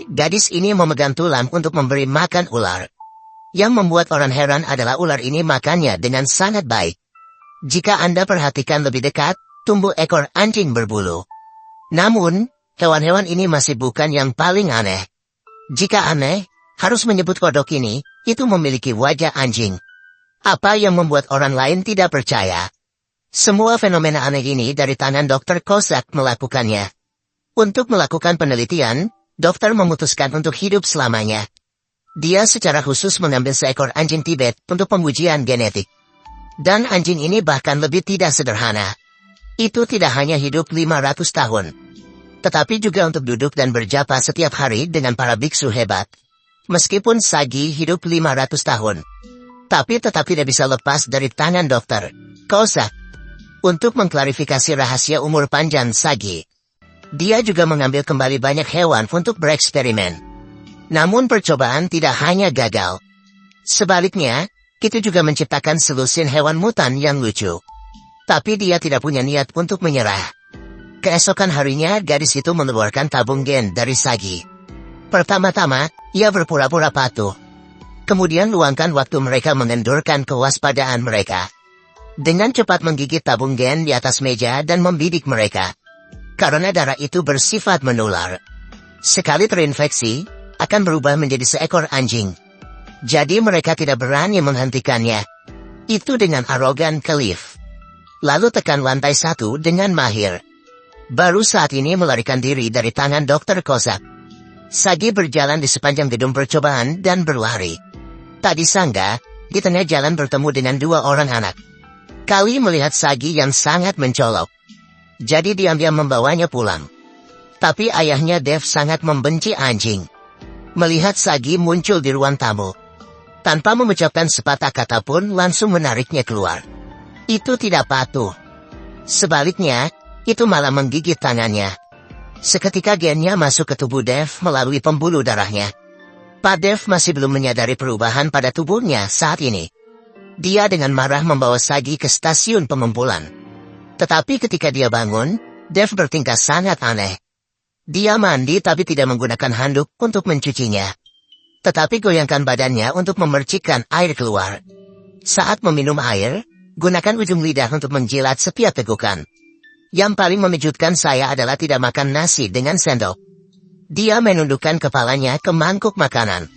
gadis ini memegang tulang untuk memberi makan ular. Yang membuat orang heran adalah ular ini makannya dengan sangat baik. Jika Anda perhatikan lebih dekat, tumbuh ekor anjing berbulu. Namun, hewan-hewan ini masih bukan yang paling aneh. Jika aneh, harus menyebut kodok ini, itu memiliki wajah anjing. Apa yang membuat orang lain tidak percaya? Semua fenomena aneh ini dari tangan Dr. Kozak melakukannya. Untuk melakukan penelitian, dokter memutuskan untuk hidup selamanya. Dia secara khusus mengambil seekor anjing Tibet untuk pengujian genetik. Dan anjing ini bahkan lebih tidak sederhana. Itu tidak hanya hidup 500 tahun. Tetapi juga untuk duduk dan berjapa setiap hari dengan para biksu hebat. Meskipun Sagi hidup 500 tahun. Tapi tetap tidak bisa lepas dari tangan dokter Kozak. Untuk mengklarifikasi rahasia umur panjang Sagi, dia juga mengambil kembali banyak hewan untuk bereksperimen. Namun percobaan tidak hanya gagal. Sebaliknya, itu juga menciptakan selusin hewan mutan yang lucu. Tapi dia tidak punya niat untuk menyerah. Keesokan harinya, gadis itu mengeluarkan tabung gen dari Sagi. Pertama-tama, ia berpura-pura patuh. Kemudian luangkan waktu mereka mengendurkan kewaspadaan mereka. Dengan cepat menggigit tabung gen di atas meja dan membidik mereka. Karena darah itu bersifat menular. Sekali terinfeksi, akan berubah menjadi seekor anjing. Jadi mereka tidak berani menghentikannya. Itu dengan arogan Khalif. Lalu tekan lantai 1 dengan mahir. Baru saat ini melarikan diri dari tangan Dr. Kozak. Sagi berjalan di sepanjang gedung percobaan dan berlari. Tak disangka, di tengah jalan bertemu dengan 2 orang anak. Kali melihat Sagi yang sangat mencolok. Jadi diam-diam membawanya pulang. Tapi ayahnya Dev sangat membenci anjing. Melihat Sagi muncul di ruang tamu. Tanpa mengucapkan sepatah kata pun langsung menariknya keluar. Itu tidak patuh. Sebaliknya, itu malah menggigit tangannya. Seketika gennya masuk ke tubuh Dev melalui pembuluh darahnya. Pak Dev masih belum menyadari perubahan pada tubuhnya saat ini. Dia dengan marah membawa Sagi ke stasiun pengumpulan. Tetapi ketika dia bangun, Dev bertingkah sangat aneh. Dia mandi tapi tidak menggunakan handuk untuk mencucinya. Tetapi goyangkan badannya untuk memercikkan air keluar. Saat meminum air, gunakan ujung lidah untuk menjilat setiap tegukan. Yang paling mengejutkan saya adalah tidak makan nasi dengan sendok. Dia menundukkan kepalanya ke mangkuk makanan.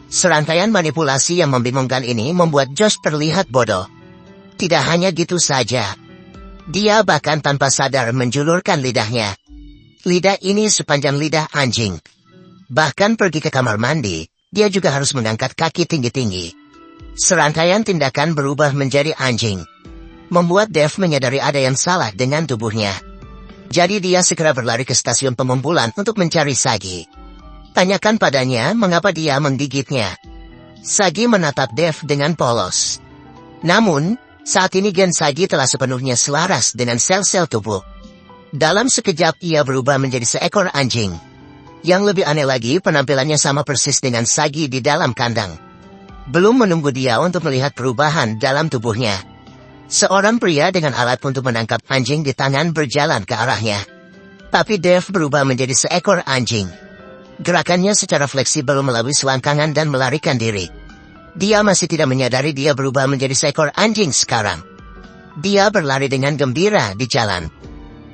Serangkaian manipulasi yang membingungkan ini membuat Josh terlihat bodoh. Tidak hanya gitu saja. Dia bahkan tanpa sadar menjulurkan lidahnya. Lidah ini sepanjang lidah anjing. Bahkan pergi ke kamar mandi, dia juga harus mengangkat kaki tinggi-tinggi. Serangkaian tindakan berubah menjadi anjing. Membuat Dev menyadari ada yang salah dengan tubuhnya. Jadi dia segera berlari ke stasiun pengumpulan untuk mencari Sagi. Tanyakan padanya mengapa dia menggigitnya. Sagi menatap Dev dengan polos. Namun, saat ini gen Sagi telah sepenuhnya selaras dengan sel-sel tubuh. Dalam sekejap ia berubah menjadi seekor anjing. Yang lebih aneh lagi penampilannya sama persis dengan Sagi di dalam kandang. Belum menunggu dia untuk melihat perubahan dalam tubuhnya. Seorang pria dengan alat untuk menangkap anjing di tangan berjalan ke arahnya. Tapi Dev berubah menjadi seekor anjing. Gerakannya secara fleksibel melalui selangkangan dan melarikan diri. Dia masih tidak menyadari dia berubah menjadi seekor anjing sekarang. Dia berlari dengan gembira di jalan.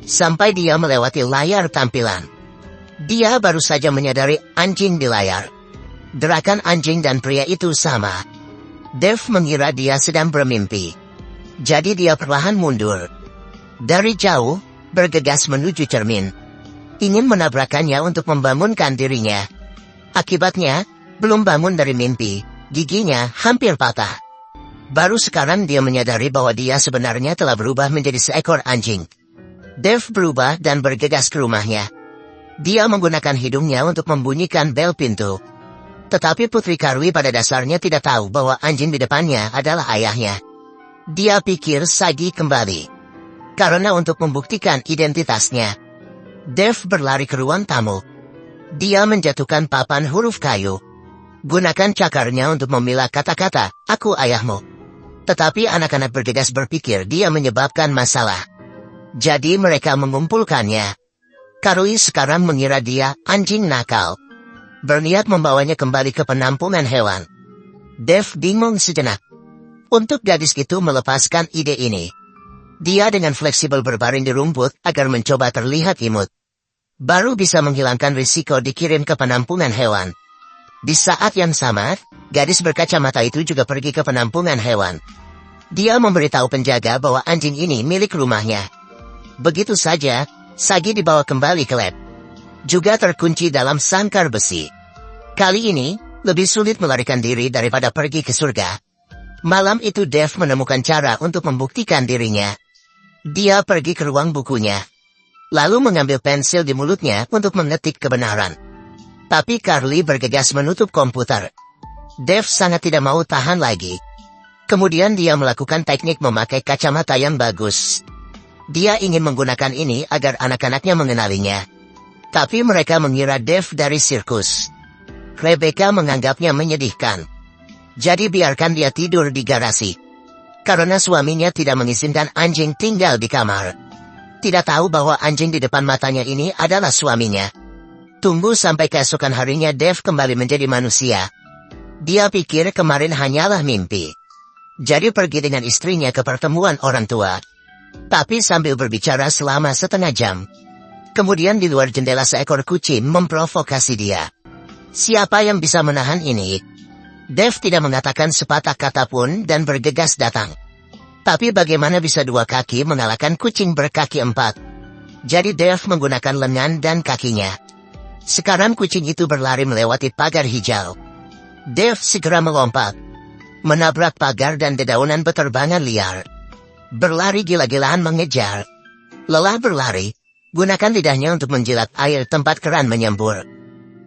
Sampai dia melewati layar tampilan. Dia baru saja menyadari anjing di layar. Gerakan anjing dan pria itu sama. Dev mengira dia sedang bermimpi. Jadi dia perlahan mundur. Dari jauh, bergegas menuju cermin. Ingin menabrakannya untuk membangunkan dirinya. Akibatnya, belum bangun dari mimpi, giginya hampir patah. Baru sekarang dia menyadari bahwa dia sebenarnya telah berubah menjadi seekor anjing. Dev berubah dan bergegas ke rumahnya. Dia menggunakan hidungnya untuk membunyikan bel pintu. Tetapi Putri Karwi pada dasarnya tidak tahu bahwa anjing di depannya adalah ayahnya. Dia pikir Sagi kembali. Karena untuk membuktikan identitasnya, Dev berlari ke ruang tamu. Dia menjatuhkan papan huruf kayu. Gunakan cakarnya untuk memilah kata-kata, "Aku ayahmu." Tetapi anak-anak bergegas berpikir dia menyebabkan masalah. Jadi mereka mengumpulkannya. Karui sekarang mengira dia anjing nakal. berniat membawanya kembali ke penampungan hewan. Dev bingung sejenak. Untuk gadis itu melepaskan ide ini. Dia dengan fleksibel berbaring di rumput agar mencoba terlihat imut. Baru bisa menghilangkan risiko dikirim ke penampungan hewan. Di saat yang sama, gadis berkacamata itu juga pergi ke penampungan hewan. Dia memberitahu penjaga bahwa anjing ini milik rumahnya. Begitu saja, Sagi dibawa kembali ke lab. Juga terkunci dalam sangkar besi. Kali ini, lebih sulit melarikan diri daripada pergi ke surga. Malam itu Dev menemukan cara untuk membuktikan dirinya. Dia pergi ke ruang bukunya. Lalu mengambil pensil di mulutnya untuk mengetik kebenaran. Tapi Carly bergegas menutup komputer. Dev sangat tidak mau tahan lagi. Kemudian dia melakukan teknik memakai kacamata yang bagus. Dia ingin menggunakan ini agar anak-anaknya mengenalinya. Tapi mereka mengira Dev dari sirkus. Rebecca menganggapnya menyedihkan. Jadi biarkan dia tidur di garasi. Karena suaminya tidak mengizinkan anjing tinggal di kamar. Tidak tahu bahwa anjing di depan matanya ini adalah suaminya. Tunggu sampai keesokan harinya Dev kembali menjadi manusia. Dia pikir kemarin hanyalah mimpi. Jadi pergi dengan istrinya ke pertemuan orang tua. Tapi sambil berbicara selama setengah jam. Kemudian di luar jendela seekor kucing memprovokasi dia. Siapa yang bisa menahan ini? Dev tidak mengatakan sepatah kata pun dan bergegas datang. Tapi bagaimana bisa dua kaki mengalahkan kucing berkaki empat? Jadi Dev menggunakan lengan dan kakinya. Sekarang kucing itu berlari melewati pagar hijau. Dev segera melompat. Menabrak pagar dan dedaunan beterbangan liar. Berlari gila-gilaan mengejar. Lelah berlari, gunakan lidahnya untuk menjilat air tempat keran menyembur.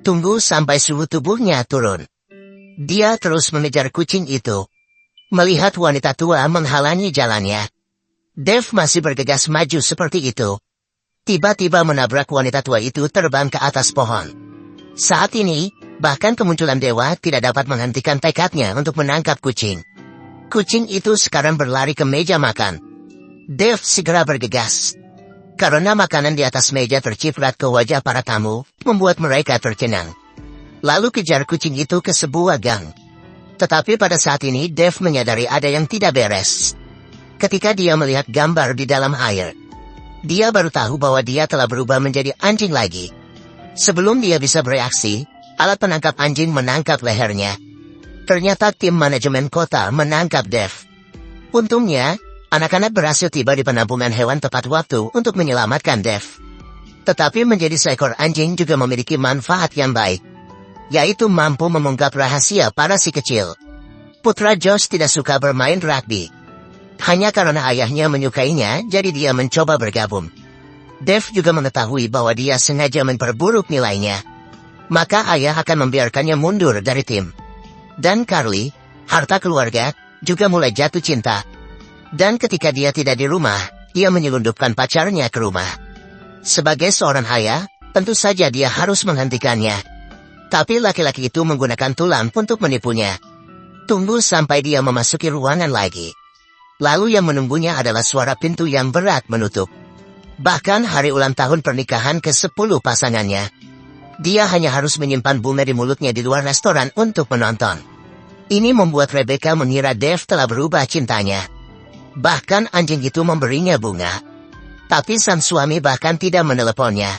Tunggu sampai suhu tubuhnya turun. Dia terus mengejar kucing itu. Melihat wanita tua menghalangi jalannya. Dev masih bergegas maju seperti itu. Tiba-tiba menabrak wanita tua itu terbang ke atas pohon. Saat ini, bahkan kemunculan dewa tidak dapat menghentikan tekadnya untuk menangkap kucing. Kucing itu sekarang berlari ke meja makan. Dev segera bergegas. Karena makanan di atas meja terciprat ke wajah para tamu, membuat mereka tercengang. Lalu kejar kucing itu ke sebuah gang. Tetapi pada saat ini Dev menyadari ada yang tidak beres. Ketika dia melihat gambar di dalam air, dia baru tahu bahwa dia telah berubah menjadi anjing lagi. Sebelum dia bisa bereaksi, alat penangkap anjing menangkap lehernya. Ternyata tim manajemen kota menangkap Dev. Untungnya, anak-anak berhasil tiba di penampungan hewan tepat waktu untuk menyelamatkan Dev. Tetapi menjadi seekor anjing juga memiliki manfaat yang baik. Yaitu mampu mengungkap rahasia para si kecil. Putra Josh tidak suka bermain rugby. Hanya karena ayahnya menyukainya, jadi dia mencoba bergabung. Dev juga mengetahui bahwa dia sengaja memperburuk nilainya. Maka ayah akan membiarkannya mundur dari tim. Dan Carly, harta keluarga, juga mulai jatuh cinta. Dan ketika dia tidak di rumah, dia menyelundupkan pacarnya ke rumah. Sebagai seorang ayah, tentu saja dia harus menghentikannya. Tapi laki-laki itu menggunakan tulang untuk menipunya. Tunggu sampai dia memasuki ruangan lagi. Lalu yang menunggunya adalah suara pintu yang berat menutup. Bahkan hari ulang tahun pernikahan ke-10 pasangannya. Dia hanya harus menyimpan bunga di mulutnya di luar restoran untuk menonton. Ini membuat Rebecca mengira Dev telah berubah cintanya. Bahkan anjing itu memberinya bunga. Tapi sang suami bahkan tidak meneleponnya.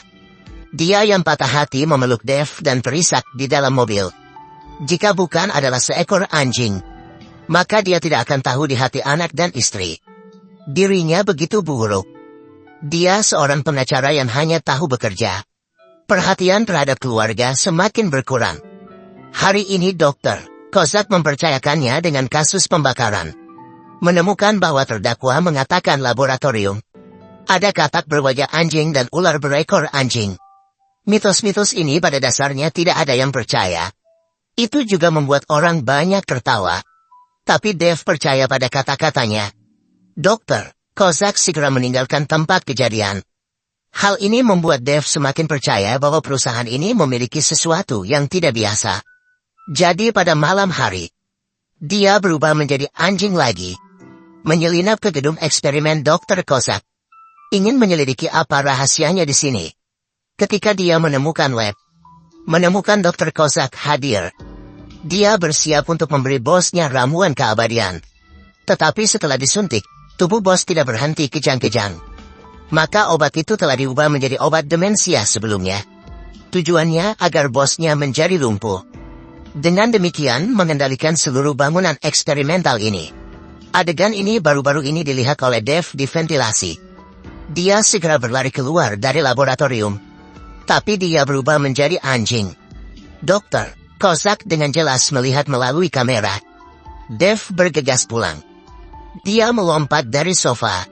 Dia yang patah hati memeluk Dev dan terisak di dalam mobil. Jika bukan adalah seekor anjing, maka dia tidak akan tahu di hati anak dan istri. Dirinya begitu buruk. Dia seorang pengacara yang hanya tahu bekerja. Perhatian terhadap keluarga semakin berkurang. Hari ini Dr. Kozak mempercayakannya dengan kasus pembakaran. Menemukan bahwa terdakwa mengatakan laboratorium ada katak berwajah anjing dan ular berekor anjing. Mitos-mitos ini pada dasarnya tidak ada yang percaya. Itu juga membuat orang banyak tertawa. Tapi Dev percaya pada kata-katanya. Dokter Kozak segera meninggalkan tempat kejadian. Hal ini membuat Dev semakin percaya bahwa perusahaan ini memiliki sesuatu yang tidak biasa. Jadi pada malam hari, dia berubah menjadi anjing lagi. Menyelinap ke gedung eksperimen Dr. Kozak. Ingin menyelidiki apa rahasianya di sini. Ketika dia menemukan lab, Menemukan Dr. Kozak hadir. Dia bersiap untuk memberi bosnya ramuan keabadian. Tetapi setelah disuntik, tubuh bos tidak berhenti kejang-kejang. Maka obat itu telah diubah menjadi obat demensia sebelumnya. Tujuannya agar bosnya menjadi lumpuh. Dengan demikian mengendalikan seluruh bangunan eksperimental ini. Adegan ini baru-baru ini dilihat oleh Dev di ventilasi. Dia segera berlari keluar dari laboratorium. Tapi dia berubah menjadi anjing. Dokter Kozak dengan jelas melihat melalui kamera. Dev bergegas pulang. Dia melompat dari sofa.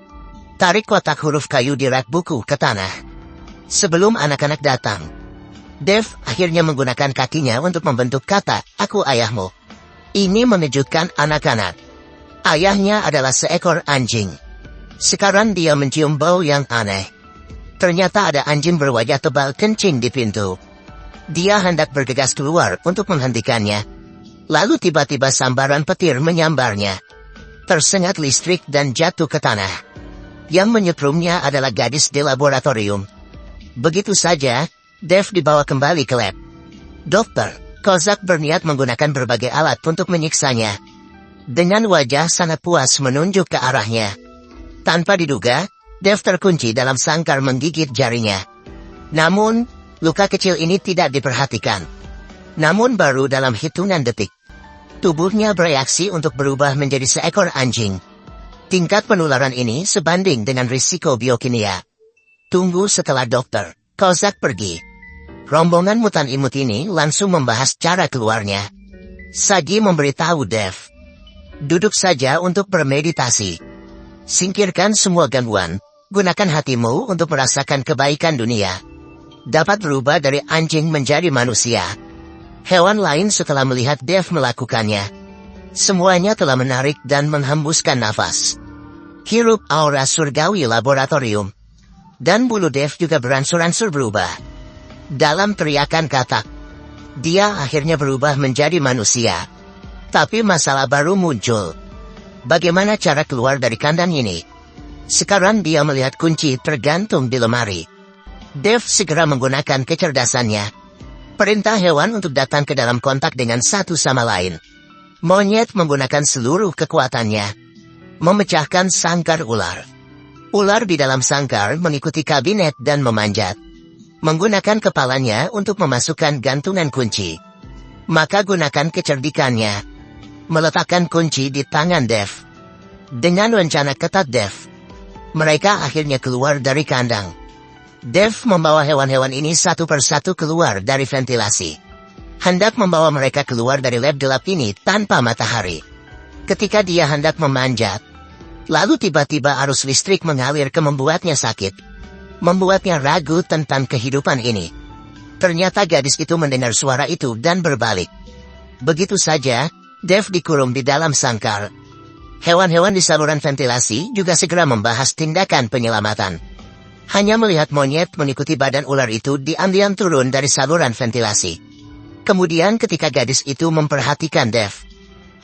Tarik kotak huruf kayu di rak buku ke tanah. Sebelum anak-anak datang, Dev akhirnya menggunakan kakinya untuk membentuk kata, "Aku ayahmu." Ini mengejutkan anak-anak. Ayahnya adalah seekor anjing. Sekarang dia mencium bau yang aneh. Ternyata ada anjing berwajah tebal kencing di pintu. Dia hendak bergegas keluar untuk menghentikannya. Lalu tiba-tiba sambaran petir menyambarnya. Tersengat listrik dan jatuh ke tanah. Yang menyeprumnya adalah gadis di laboratorium. Begitu saja, Dev dibawa kembali ke lab. Dokter Kozak berniat menggunakan berbagai alat untuk menyiksanya. Dengan wajah sangat puas menunjuk ke arahnya. Tanpa diduga, Dev terkunci dalam sangkar menggigit jarinya. Namun, luka kecil ini tidak diperhatikan. Namun baru dalam hitungan detik, tubuhnya bereaksi untuk berubah menjadi seekor anjing. Tingkat penularan ini sebanding dengan risiko biokimia. Tunggu setelah Dokter Kozak pergi. Rombongan mutan imut ini langsung membahas cara keluarnya. Sagi memberitahu Dev, "Duduk saja untuk bermeditasi. Singkirkan semua gangguan. Gunakan hatimu untuk merasakan kebaikan dunia. Dapat berubah dari anjing menjadi manusia." Hewan lain setelah melihat Dev melakukannya, semuanya telah menarik dan menghembuskan nafas. Hirup aura surgawi laboratorium. Dan bulu Dev juga beransur-ansur berubah. Dalam teriakan katak, dia akhirnya berubah menjadi manusia. Tapi masalah baru muncul. Bagaimana cara keluar dari kandang ini? Sekarang dia melihat kunci tergantung di lemari. Dev segera menggunakan kecerdasannya. Perintah hewan untuk datang ke dalam kontak dengan satu sama lain. Monyet menggunakan seluruh kekuatannya, memecahkan sangkar ular. Ular di dalam sangkar mengikuti kabinet dan memanjat. Menggunakan kepalanya untuk memasukkan gantungan kunci. Maka gunakan kecerdikannya. Meletakkan kunci di tangan Dev. Dengan rencana ketat Dev, mereka akhirnya keluar dari kandang. Dev membawa hewan-hewan ini satu persatu keluar dari ventilasi. Hendak membawa mereka keluar dari lab gelap ini tanpa matahari. Ketika dia hendak memanjat, lalu tiba-tiba arus listrik mengalir ke membuatnya sakit. Membuatnya ragu tentang kehidupan ini. Ternyata gadis itu mendengar suara itu dan berbalik. Begitu saja, Dev dikurung di dalam sangkar. Hewan-hewan di saluran ventilasi juga segera membahas tindakan penyelamatan. Hanya melihat monyet mengikuti badan ular itu diam-diam turun dari saluran ventilasi. Kemudian ketika gadis itu memperhatikan Dev,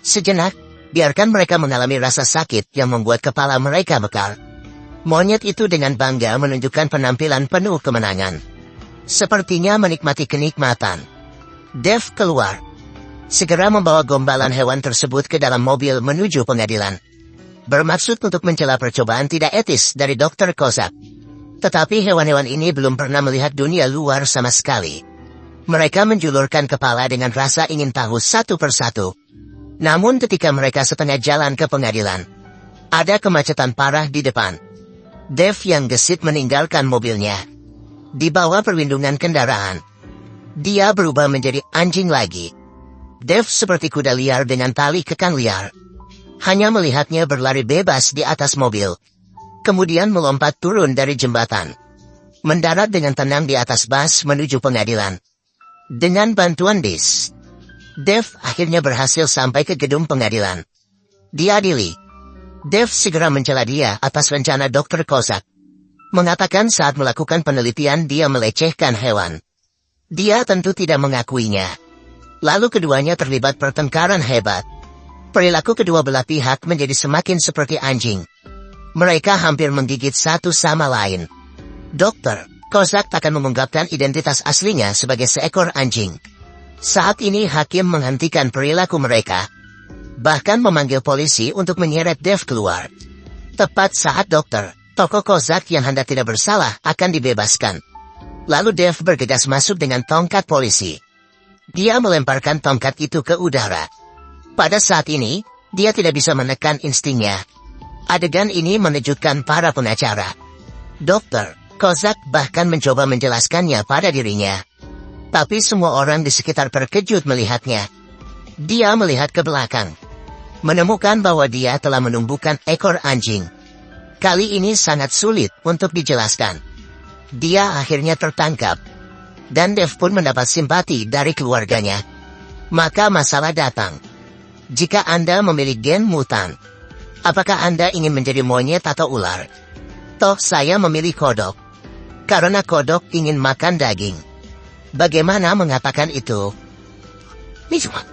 sejenak, biarkan mereka mengalami rasa sakit yang membuat kepala mereka mekar. Monyet itu dengan bangga menunjukkan penampilan penuh kemenangan. Sepertinya menikmati kenikmatan. Dev keluar. Segera membawa gombalan hewan tersebut ke dalam mobil menuju pengadilan. Bermaksud untuk mencela percobaan tidak etis dari Dr. Kozak. Tetapi hewan-hewan ini belum pernah melihat dunia luar sama sekali. Mereka menjulurkan kepala dengan rasa ingin tahu satu persatu. Namun ketika mereka setengah jalan ke pengadilan, ada kemacetan parah di depan. Dev yang gesit meninggalkan mobilnya. Di bawah perlindungan kendaraan, dia berubah menjadi anjing lagi. Dev seperti kuda liar dengan tali kekang liar. Hanya melihatnya berlari bebas di atas mobil. Kemudian melompat turun dari jembatan. Mendarat dengan tenang di atas bus menuju pengadilan. Dengan bantuan bis, Dev akhirnya berhasil sampai ke gedung pengadilan. Diadili. Dev segera mencela dia atas rencana Dr. Kozak. Mengatakan saat melakukan penelitian dia melecehkan hewan. Dia tentu tidak mengakuinya. Lalu keduanya terlibat pertengkaran hebat. Perilaku kedua belah pihak menjadi semakin seperti anjing. Mereka hampir menggigit satu sama lain. Dokter Kozak takkan mengungkapkan identitas aslinya sebagai seekor anjing. Saat ini hakim menghentikan perilaku mereka, bahkan memanggil polisi untuk menyeret Dev keluar. Tepat saat dokter, tokoh Kozak yang hendak tidak bersalah akan dibebaskan. Lalu Dev bergegas masuk dengan tongkat polisi. Dia melemparkan tongkat itu ke udara. Pada saat ini, dia tidak bisa menekan instingnya. Adegan ini mengejutkan para pengacara. Dokter, Kozak bahkan mencoba menjelaskannya pada dirinya. Tapi semua orang di sekitar terkejut melihatnya. Dia melihat ke belakang, menemukan bahwa dia telah menumbuhkan ekor anjing. Kali ini sangat sulit untuk dijelaskan. Dia akhirnya tertangkap, dan Dev pun mendapat simpati dari keluarganya. Maka masalah datang. Jika Anda memiliki gen mutan, apakah Anda ingin menjadi monyet atau ular? Toh saya memilih kodok, karena kodok ingin makan daging. Bagaimana mengatakan itu? Ini cuma